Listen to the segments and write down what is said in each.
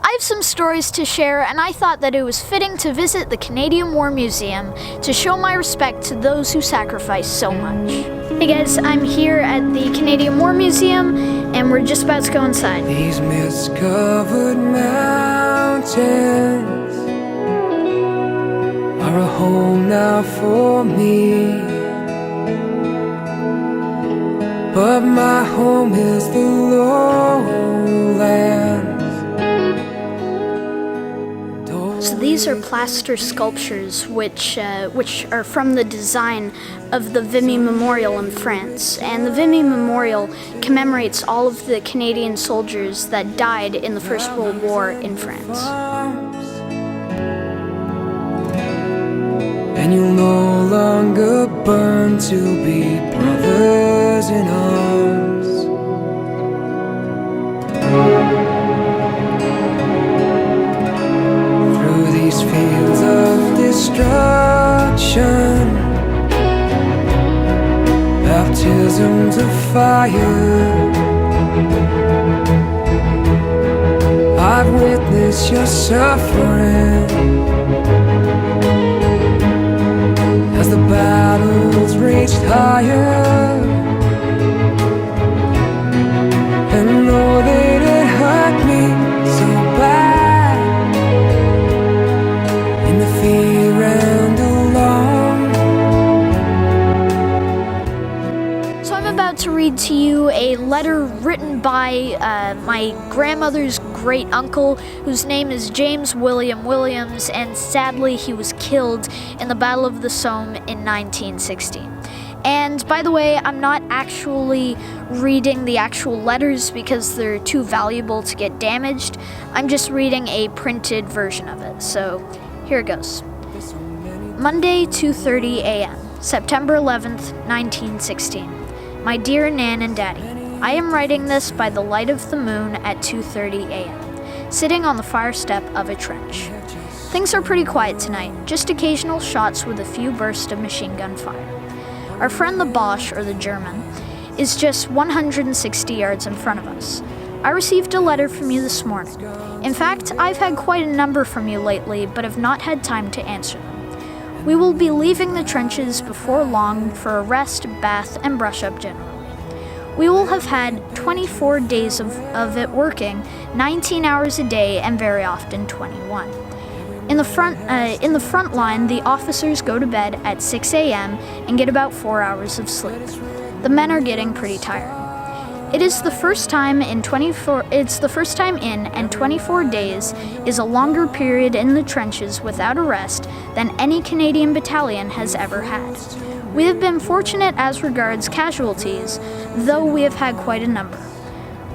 I have some stories to share, and I thought that it was fitting to visit the Canadian War Museum to show my respect to those who sacrificed so much. Hey guys, I'm here at the Canadian War Museum, and we're just about to go inside. These mist-covered mountains are a home now for me, but my home is the lowlands. So these are plaster sculptures which are from the design of the Vimy Memorial in France. And the Vimy Memorial commemorates all of the Canadian soldiers that died in the First World War in France. And you'll no longer burn to be brothers in arms. Through these fields of destruction, baptisms of fire, I've witnessed your suffering as the battles reached higher, and though they did hurt me so bad, in the fear and alone. So I'm about to read to you a letter written by my grandmother's great uncle, whose name is James William Williams, and sadly he was killed in the Battle of the Somme in 1916. And by the way, I'm not actually reading the actual letters because they're too valuable to get damaged. I'm just reading a printed version of it. So here it goes. Monday, 2:30 a.m., September 11th, 1916. My dear Nan and Daddy, I am writing this by the light of the moon at 2:30 a.m., sitting on the fire step of a trench. Things are pretty quiet tonight, just occasional shots with a few bursts of machine gun fire. Our friend the Boche, or the German, is just 160 yards in front of us. I received a letter from you this morning. In fact, I've had quite a number from you lately, but have not had time to answer them. We will be leaving the trenches before long for a rest, bath, and brush up generally. We will have had 24 days of it working, 19 hours a day, and very often 21. In the front line, the officers go to bed at 6 a.m. and get about 4 hours of sleep. The men are getting pretty tired. It's the first time in and 24 days is a longer period in the trenches without a rest than any Canadian battalion has ever had. We have been fortunate as regards casualties, though we have had quite a number.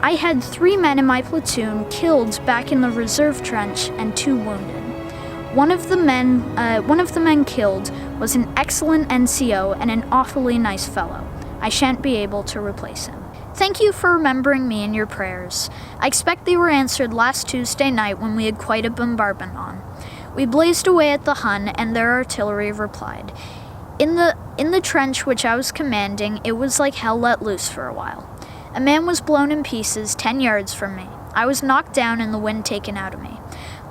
I had 3 men in my platoon killed back in the reserve trench and 2 wounded. One of the men killed was an excellent NCO and an awfully nice fellow. I shan't be able to replace him. Thank you for remembering me in your prayers. I expect they were answered last Tuesday night when we had quite a bombardment on. We blazed away at the Hun, and their artillery replied. In the trench which I was commanding, it was like hell let loose for a while. A man was blown in pieces 10 yards from me. I was knocked down and the wind taken out of me.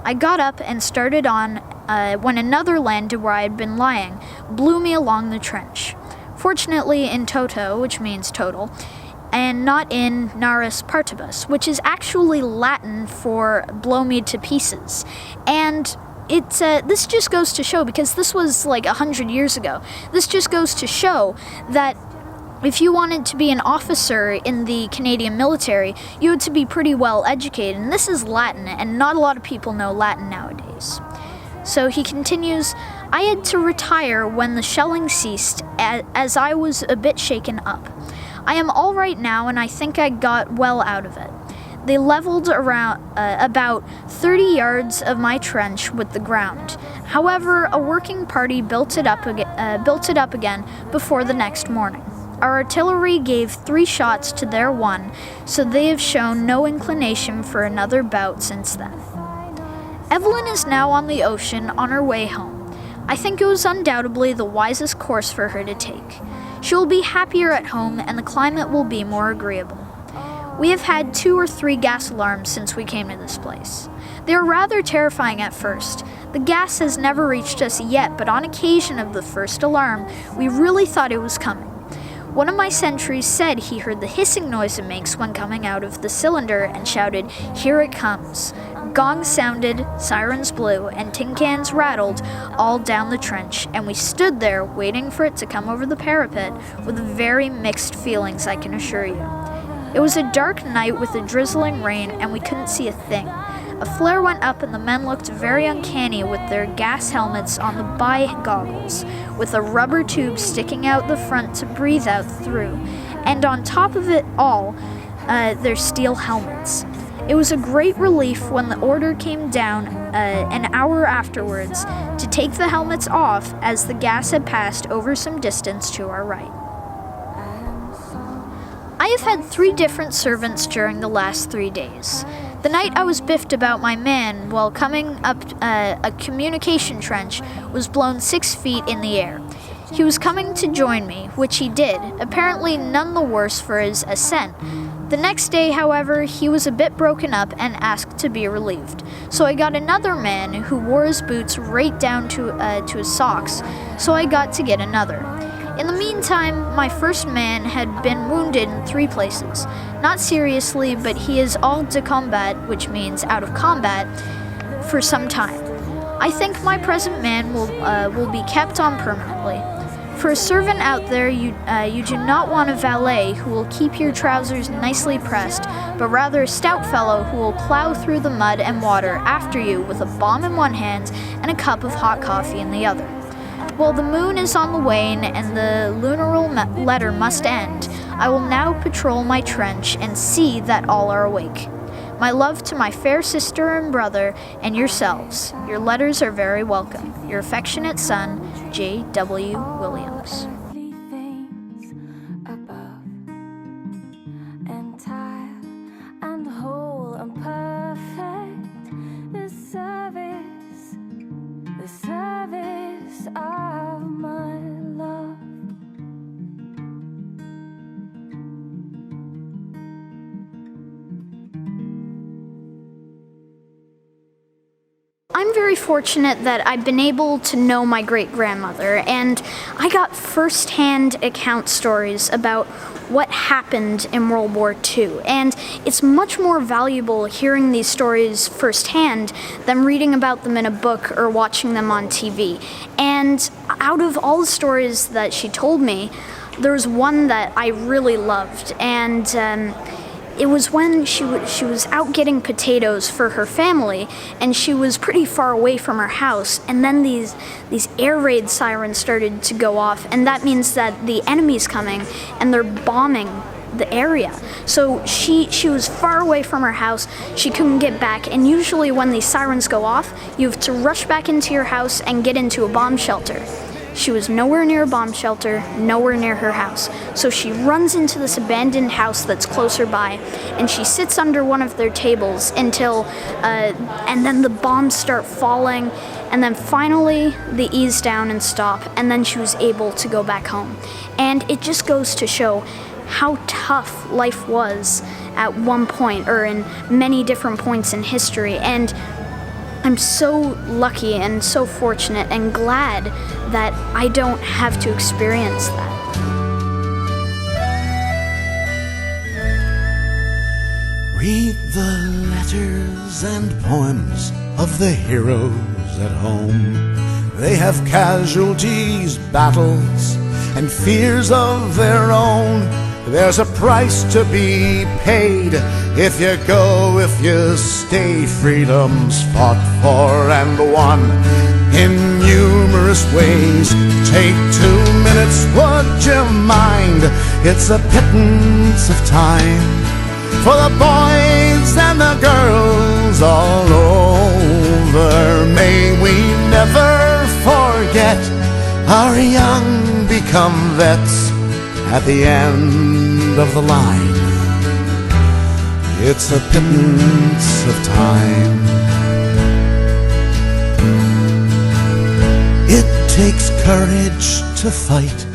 I got up and started on when another landed where I had been lying, blew me along the trench. Fortunately in toto, which means total, and not in naris partibus, which is actually Latin for blow me to pieces. And this just goes to show, because this was like 100 years ago, this just goes to show that if you wanted to be an officer in the Canadian military, you had to be pretty well educated. And this is Latin, and not a lot of people know Latin nowadays. So he continues, I had to retire when the shelling ceased, as I was a bit shaken up. I am all right now, and I think I got well out of it. They leveled around about 30 yards of my trench with the ground. However, a working party built it up again before the next morning. Our artillery gave 3 shots to their 1, so they have shown no inclination for another bout since then. Evelyn is now on the ocean on her way home. I think it was undoubtedly the wisest course for her to take. She will be happier at home, and the climate will be more agreeable. We have had 2 or 3 gas alarms since we came to this place. They are rather terrifying at first. The gas has never reached us yet, but on occasion of the first alarm, we really thought it was coming. One of my sentries said he heard the hissing noise it makes when coming out of the cylinder and shouted, "Here it comes." Gongs sounded, sirens blew, and tin cans rattled all down the trench, and we stood there waiting for it to come over the parapet with very mixed feelings, I can assure you. It was a dark night with a drizzling rain, and we couldn't see a thing. A flare went up and the men looked very uncanny with their gas helmets on the bi-goggles, with a rubber tube sticking out the front to breathe out through, and on top of it all, their steel helmets. It was a great relief when the order came down an hour afterwards to take the helmets off as the gas had passed over some distance to our right. I have had 3 different servants during the last 3 days. The night I was biffed about my man while coming up a communication trench was blown 6 feet in the air. He was coming to join me, which he did, apparently none the worse for his ascent. The next day, however, he was a bit broken up and asked to be relieved. So I got another man who wore his boots right down to his socks, so I got to get another. In the meantime, my first man had been wounded in 3 places. Not seriously, but he is hors de combat, which means out of combat, for some time. I think my present man will be kept on permanently. For a servant out there, you do not want a valet who will keep your trousers nicely pressed, but rather a stout fellow who will plow through the mud and water after you with a bomb in one hand and a cup of hot coffee in the other. While the moon is on the wane and the lunaral letter must end, I will now patrol my trench and see that all are awake. My love to my fair sister and brother and yourselves. Your letters are very welcome. Your affectionate son, J.W. Williams. I'm very fortunate that I've been able to know my great-grandmother, and I got first-hand account stories about what happened in World War II, and it's much more valuable hearing these stories firsthand than reading about them in a book or watching them on TV. And out of all the stories that she told me, there was one that I really loved, and it was when she was out getting potatoes for her family, and she was pretty far away from her house, and then these air raid sirens started to go off, and that means that the enemy's coming and they're bombing the area. So she was far away from her house, she couldn't get back, and usually when these sirens go off, you have to rush back into your house and get into a bomb shelter. She was nowhere near a bomb shelter, nowhere near her house. So she runs into this abandoned house that's closer by, and she sits under one of their tables until, and then the bombs start falling, and then finally they ease down and stop, and then she was able to go back home. And it just goes to show how tough life was at one point, or in many different points in history. And I'm so lucky and so fortunate and glad that I don't have to experience that. Read the letters and poems of the heroes at home. They have casualties, battles, and fears of their own. There's a price to be paid if you go, if you stay. Freedom's fought for and won in numerous ways. Take 2 minutes, would you mind? It's a pittance of time for the boys and the girls all over. May we never forget our young become vets at the end of the line. It's a pittance of time. It takes courage to fight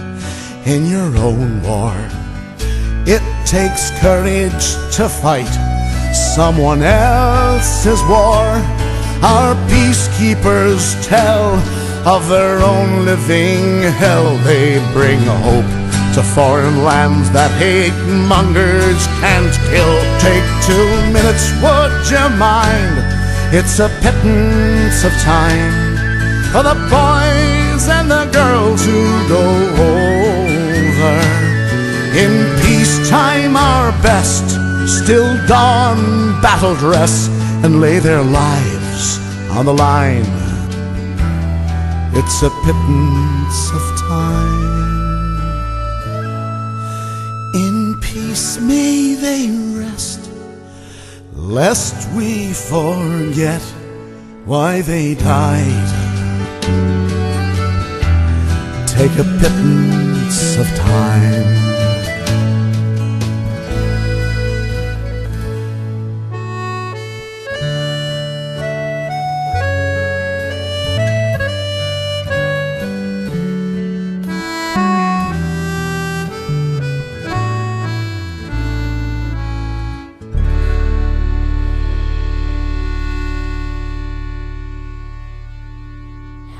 in your own war. It takes courage to fight someone else's war. Our peacekeepers tell of their own living hell. They bring hope to foreign lands that hate mongers can't kill. Take 2 minutes, would you mind? It's a pittance of time for the boys and the girls who go over. In peacetime our best still don battle dress and lay their lives on the line. It's a pittance of time. In peace may they rest, lest we forget why they died. Take a pittance of time.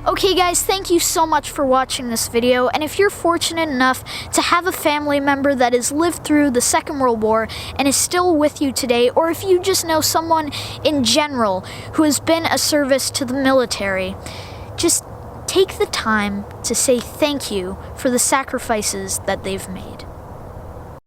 Okay guys, thank you so much for watching this video, and if you're fortunate enough to have a family member that has lived through the Second World War and is still with you today, or if you just know someone in general who has been a service to the military, just take the time to say thank you for the sacrifices that they've made.